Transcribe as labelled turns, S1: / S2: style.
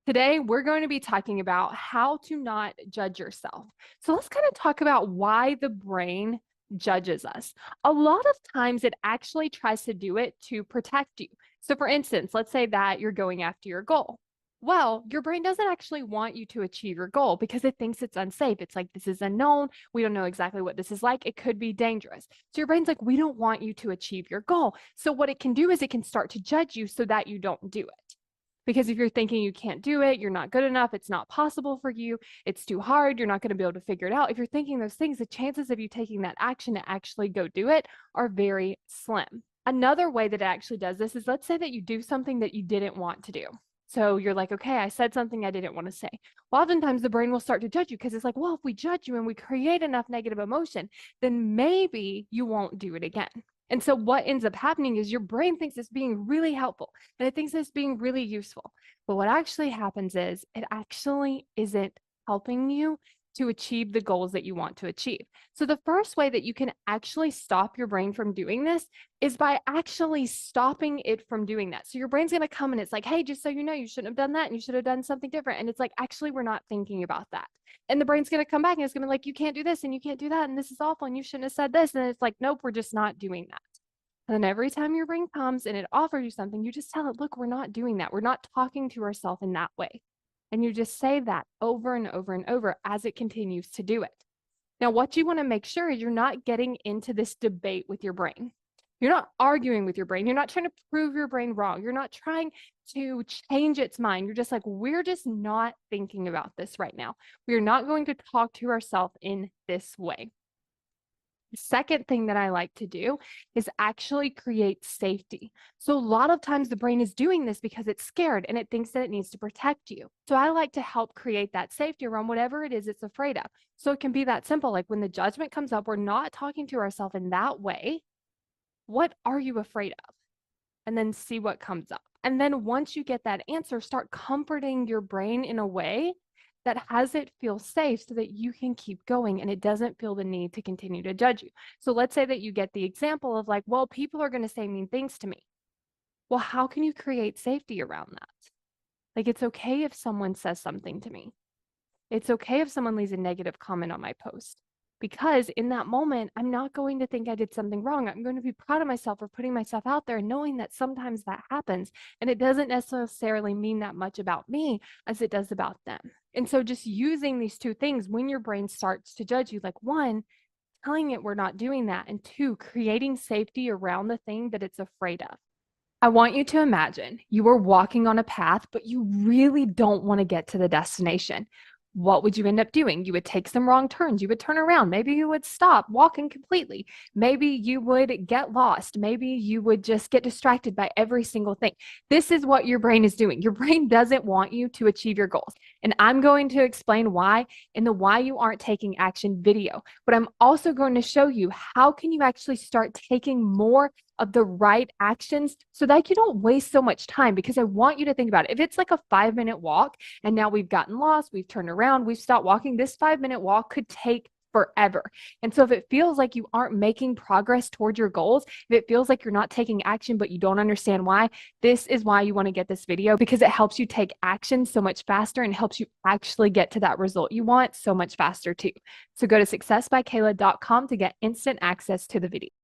S1: Today, we're going to be talking about how to not judge yourself. So let's kind of talk about why the brain judges us. A lot of times, it actually tries to do it to protect you. So, for instance, let's say that you're going after your goal. Well, your brain doesn't actually want you to achieve your goal because it thinks it's unsafe. It's like, this is unknown. We don't know exactly what this is like. It could be dangerous. So, your brain's like, we don't want you to achieve your goal. So, what it can do is it can start to judge you so that you don't do it. Because if you're thinking you can't do it, you're not good enough, it's not possible for you, it's too hard, you're not going to be able to figure it out. If you're thinking those things, the chances of you taking that action to actually go do it are very slim. Another way that it actually does this is, let's say that you do something that you didn't want to do. So you're like, okay, I said something I didn't want to say. Well, oftentimes the brain will start to judge you because it's like, well, if we judge you and we create enough negative emotion, then maybe you won't do it again. And so what ends up happening is your brain thinks it's being really helpful and it thinks it's being really useful. But what actually happens is it actually isn't helping you to achieve the goals that you want to achieve. So the first way that you can actually stop your brain from doing this is by actually stopping it from doing that. So your brain's going to come and it's like, hey, just so you know, you shouldn't have done that and you should have done something different. And it's like, actually, we're not thinking about that. And the brain's going to come back and it's going to be like, you can't do this and you can't do that. And this is awful. And you shouldn't have said this. And it's like, nope, we're just not doing that. And then every time your brain comes and it offers you something, you just tell it, look, we're not doing that. We're not talking to ourselves in that way. And you just say that over and over and over as it continues to do it. Now, what you want to make sure is you're not getting into this debate with your brain. You're not arguing with your brain. You're not trying to prove your brain wrong. You're not trying to change its mind. You're just like, we're just not thinking about this right now. We're not going to talk to ourselves in this way. The second thing that I like to do is actually create safety. So a lot of times the brain is doing this because it's scared and it thinks that it needs to protect you. So I like to help create that safety around whatever it is it's afraid of. So it can be that simple. Like when the judgment comes up, we're not talking to ourselves in that way. What are you afraid of? And then see what comes up. And then once you get that answer, start comforting your brain in a way that has it feel safe so that you can keep going and it doesn't feel the need to continue to judge you. So let's say that you get the example of like, well, people are going to say mean things to me. Well, how can you create safety around that? Like, it's okay if someone says something to me. It's okay if someone leaves a negative comment on my post, because in that moment, I'm not going to think I did something wrong. I'm going to be proud of myself for putting myself out there and knowing that sometimes that happens. And it doesn't necessarily mean that much about me as it does about them. And so just using these two things when your brain starts to judge you, like one, telling it we're not doing that, and two, creating safety around the thing that it's afraid of. I want you to imagine you are walking on a path, but you really don't want to get to the destination. What would you end up doing? You would take some wrong turns. You would turn around. Maybe you would stop walking completely. Maybe you would get lost. Maybe you would just get distracted by every single thing. This is what your brain is doing. Your brain doesn't want you to achieve your goals. And I'm going to explain why in the why you aren't taking action video. But I'm also going to show you how can you actually start taking more of the right actions so that you don't waste so much time, because I want you to think about it. If it's like a 5-minute walk and now we've gotten lost, we've turned around, we've stopped walking, this 5-minute walk could take forever. And so if it feels like you aren't making progress toward your goals, if it feels like you're not taking action, but you don't understand why, this is why you want to get this video, because it helps you take action so much faster and helps you actually get to that result you want so much faster too. So go to successbykayla.com to get instant access to the video.